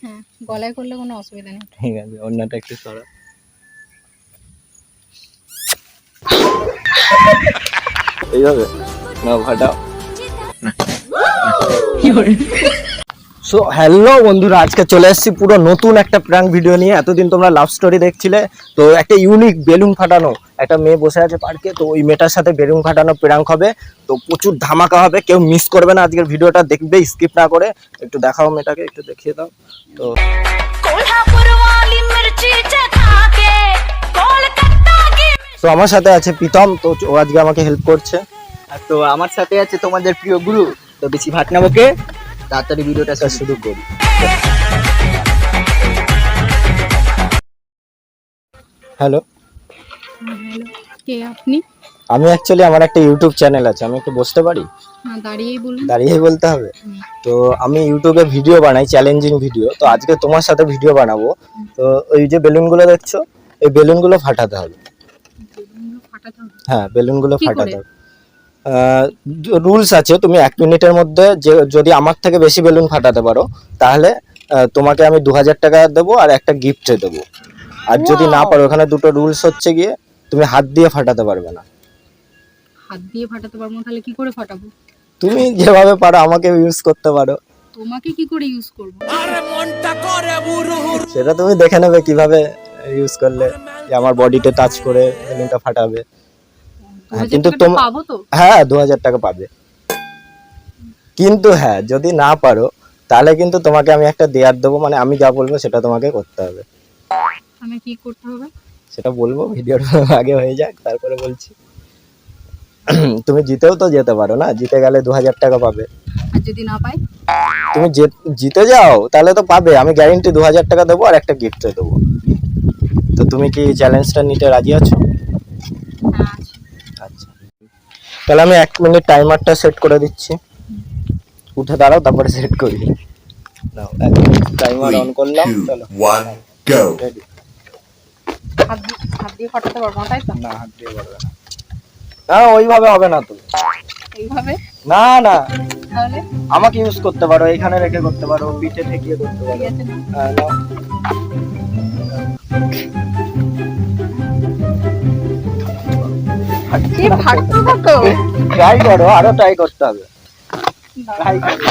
হ্যাঁ, গলায় করলে কোনো অসুবিধা নেই। ঠিক আছে, অন্যটা একটু সরা। এইভাবে না, ফাটাও। সো হ্যালো বন্ধুরা, আজকে চলে এসেছি পুরো নতুন একটা প্র্যাঙ্ক ভিডিও নিয়ে। এতদিন তোমরা লাভ স্টোরি দেখছিলে, তো একটা ইউনিক বেলুন ফাটানো, একটা মেয়ে বসে আছে পার্কে, তো ওই মেয়েটার সাথে বেলুন ফাটানো প্র্যাঙ্ক হবে। তো প্রচুর ধামাকা হবে, কেউ মিস করবে না আজকের ভিডিওটা, দেখবে স্কিপ না করে। একটু দেখাও মেয়েটাকে, একটু দেখিয়ে দাও। তো আমার সাথে আছে প্রীতম, তো ও আজকে আমাকে হেল্প করছে। তো আমার সাথে আছে তোমাদের প্রিয় গুরু। তো বেশি ভাট না বকে তাড়াতাড়ি ভিডিওটা শুরু করি। হ্যালো, হ্যালো, কে আপনি? আমি অ্যাকচুয়ালি আমার একটা ইউটিউব চ্যানেল আছে, আমি একটু বসতে পারি? হ্যাঁ, দাঁড়িয়েই বলুন। দাঁড়িয়েই বলতে হবে? তো আমি ইউটিউবে ভিডিও বানাই, চ্যালেঞ্জিং ভিডিও। তো আজকে তোমার সাথে ভিডিও বানাবো। তো ওই যে বেলুনগুলো দেখছো, এই বেলুনগুলো ফাটাতে হবে। বেলুনগুলো ফাটাতে হবে? হ্যাঁ, বেলুনগুলো কি ফাটাতে করে? হবে। রুলস আছে, তুমি 1 মিনিটের মধ্যে যদি আমার থেকে বেশি বেলুন ফাটাতে পারো, তাহলে তোমাকে আমি 2000 টাকা দেবো আর একটা গিফট দেবো। আর যদি না পারো, ওখানে দুটো রুলস হচ্ছে গিয়ে, তুমি হাত দিয়ে ফাটাতে পারবে না। হাত দিয়ে ফাটাতে পারবো না? তাহলে কি করে ফাটাবো? তুমি যেভাবে পারো আমাকে ইউজ করতে পারো। তোমাকে কি করে ইউজ করবো? সেটা তুমি দেখে নেবে কিভাবে ইউজ করলে, যে আমার বডিতে টাচ করে বেলুনটা ফাটাবে। হ্যাঁ, কিন্তু পাবো তো? হ্যাঁ, 2000 টাকা পাবে। কিন্তু হ্যাঁ, যদি না পারো, তাহলে কিন্তু তোমাকে আমি একটা দেয়ার দেবো, মানে আমি যা বলবো সেটা তোমাকে করতে হবে। আমি কি করতে হবে? সেটা বলবো, ভিডিওটা আগে হয়ে যাক, তারপরে বলছি। তুমি জিতেও তো যেতে পারো না, জিতে গেলে 2000 টাকা পাবে। আর যদি না পাই? তুমি জিতে যাও তাহলে তো পাবে, আমি গ্যারেন্টি 2000 টাকা দেবো আর একটা গিফট দেবো। তো তুমি কি চ্যালেঞ্জটা নিতে রাজি আছো? হ্যাঁ। আচ্ছা, তাহলে আমি 1 মিনিট টাইমারটা সেট করে দিচ্ছি। উঠে দাঁড়াও, তারপরে সেট করি। নাও, 1 মিনিট টাইমার অন করলাম। চলো, 1 go। রেডি। হাত দিয়ে ফাটাতে পারবো না, তাই তো? না, হাত দিয়ে পারবে না। না, ওইভাবে হবে না তুমি। এইভাবে? না না, তাহলে আমাকে ইউজ করতে পারো, এখানে রেখে করতে পারো, পিঠে ঠেকিয়ে করতে পারো। ঠিক আছে না? হ্যাঁ, নাও। কি ফাটতো না তো? ট্রাই করো, আরো ট্রাই করতে হবে। ট্রাই করো।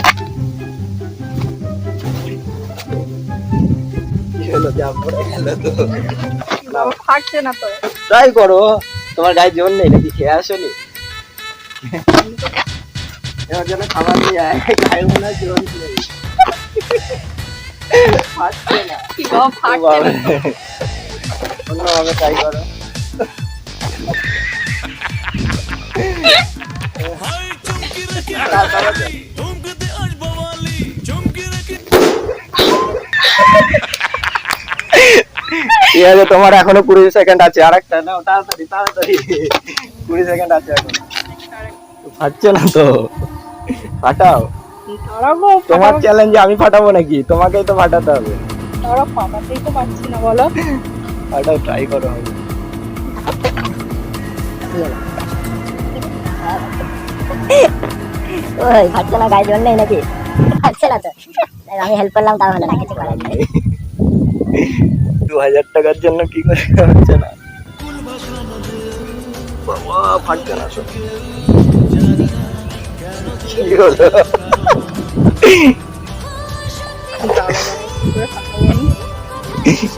কি হলো, যা পড়ে গেল তো। নাও, ফাটছে না তো। ট্রাই করো। তোমার গায়ে জোর নেই নাকি, খেয়ে আসোনি? এবার যেন খাবার নিয়ে আয়, গায়ে মনে হয় জোর নেই। ফাটছে না। কি গো, ফাটছে না? অন্যভাবে ট্রাই করো। ঠিক আছে, তোমার এখনো 20 সেকেন্ড আছে। আরেকটা নাও, তাড়াতাড়ি তাড়াতাড়ি। 20 সেকেন্ড আছে এখন। ফাটছে না তো, ফাটাও। দাঁড়াবো, তোমার চ্যালেঞ্জে আমি ফাটাবো নাকি? তোমাকেই তো ফাটাতে হবে। দাঁড়াও, ফাটাতেই তো পারছি না, বলো। ফাটাও, ট্রাই করো। ওই ফাটছে না, গায়ে জল নেই নাকি? ফাটছে না তো, আমি হেল্প করলাম, তার হলো না, কিছু করার নেই। 2000 টাকার জন্য কি করে হচ্ছে না? বাবা, ফাটছে না তো। কি হলো?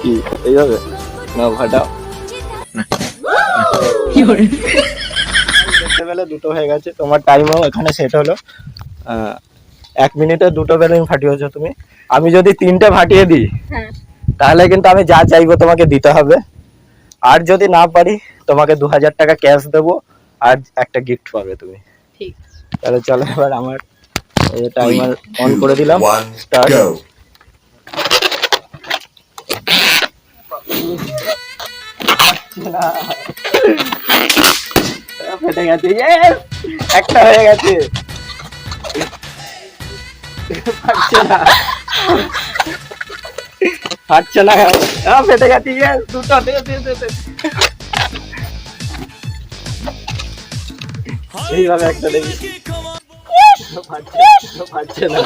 কি এইভাবে? না, ফাটাও। দেখতে পেলে দুটো হয়ে গেছে, তোমার টাইমও এখানে সেট হলো। 1 মিনিটে 2টো বেলুন ফাটিয়েছো তুমি। আমি যদি 3টে ফাটিয়ে দিই, হ্যাঁ, তাহলে কিন্তু আমি যা চাইবো তোমাকে দিতে হবে। আর যদি না পারি, তোমাকে 2000 টাকা ক্যাশ দেবো আর একটা গিফট পাবে তুমি। ঠিক। তাহলে চলো, এবার আমার টাইমার অন করে দিলাম। 1 স্টার্ট। go। ফেটে গেছে, ইয়েস, একটা হয়ে গেছে। ফাটছে না, ফাটছে না, ফেটে গেছে, ইয়েস, দুটো। দে দে দে দে। এইভাবে একটা দেখি। ফাটছে না।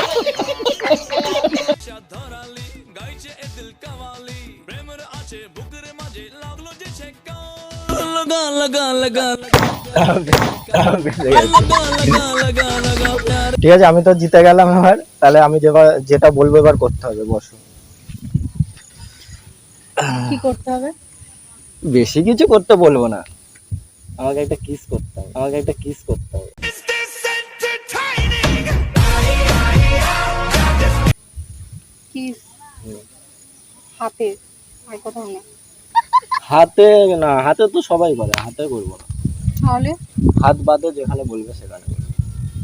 ঠিক আছে, আমি তো জিতে গেলাম এবার, তাহলে আমি যেটা বলবো এবার করতে হবে। বসো। কি করতে হবে? বেশি কিছু করতে বলবো না, আমাকে একটা কিস করতে হবে, আমাকে একটা কিস করতে হবে। কিস হাতে, আর কোথাও না। হাতে না, হাতে তো সবাই করে, হাতে করবো না। তাহলে হাত বাদে যেখানে বলবে সেখানে করবো।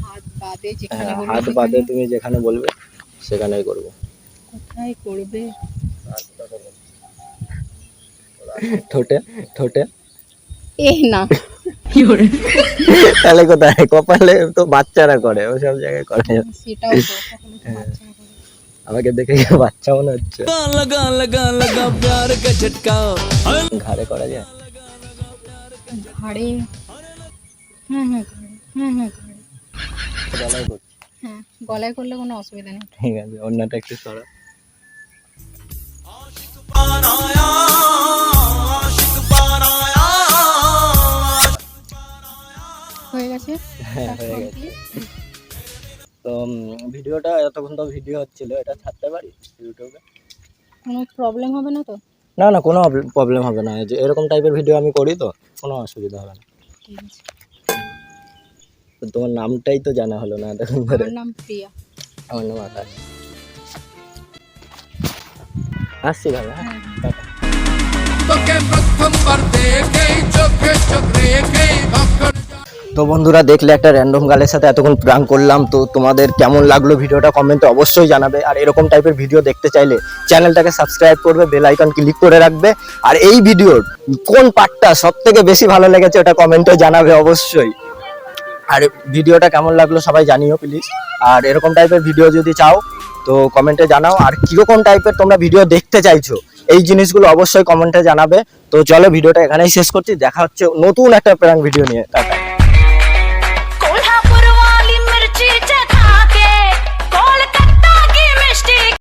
হাত বাদে যেখানে হ্যাঁ, বলবে হাত সেখানে? বাদে তুমি যেখানে বলবে সেখানেই করবো। কোথায় করবে? ঠোঁটে, ঠোঁটে। এ না, তাহলে কোথায়? কপালে তো বাচ্চারা করে, ওসব জায়গায় করে। সেটাও তো কখনো তো বাচ্চা না করে। আমাকে দেখে কি বাচ্চা মনে হচ্ছে? ঘাড়ে করা যায়? ঘাড়ে? হ্যাঁ হ্যাঁ ঘাড়ে, হ্যাঁ হ্যাঁ ঘাড়ে। গলায় করছি। হ্যাঁ, গলায় করলে কোনো অসুবিধা নেই। ঠিক আছে, অন্যটা একটু সরা। হয়ে গেছে? হ্যাঁ, হয়ে গেছে। তো ভিডিওটা এতক্ষণ তো ভিডিও হচ্ছিল, এটা ছাড়তে পারি ইউটিউবে? কোনো প্রবলেম হবে না তো? না না, কোনো প্রবলেম হবে না। এই যে এরকম টাইপের ভিডিও আমি করি, তো কোনো অসুবিধা হবে না। ঠিক আছে। তো তোমার নামটাই তো জানা হলো না এতক্ষণ ধরে। আমার নাম প্রিয়া। আমার নাম আকাশ। আসছি ভালো। হ্যাঁ, টাটা। তো বন্ধুরা, দেখলে একটা র্যান্ডম গালের সাথে এতক্ষণ প্র্যাঙ্ক করলাম। তো তোমাদের কেমন লাগলো ভিডিওটা কমেন্টে অবশ্যই জানাবে। আর এরকম টাইপের ভিডিও দেখতে চাইলে চ্যানেলটাকে সাবস্ক্রাইব করবে, বেল আইকন ক্লিক করে রাখবে। আর এই ভিডিওর কোন পার্টটা সব থেকে বেশি ভালো লেগেছে ওটা কমেন্টে জানাবে অবশ্যই। আর ভিডিওটা কেমন লাগলো সবাই জানিও প্লিজ। আর এরকম টাইপের ভিডিও যদি চাও তো কমেন্টে জানাও। আর কিরকম টাইপের তোমরা ভিডিও দেখতে চাইছো এই জিনিসগুলো অবশ্যই কমেন্টে জানাবে। তো চলো, ভিডিওটা এখানেই শেষ করছি। দেখা হচ্ছে নতুন একটা প্র্যাঙ্ক ভিডিও নিয়ে। টাটা।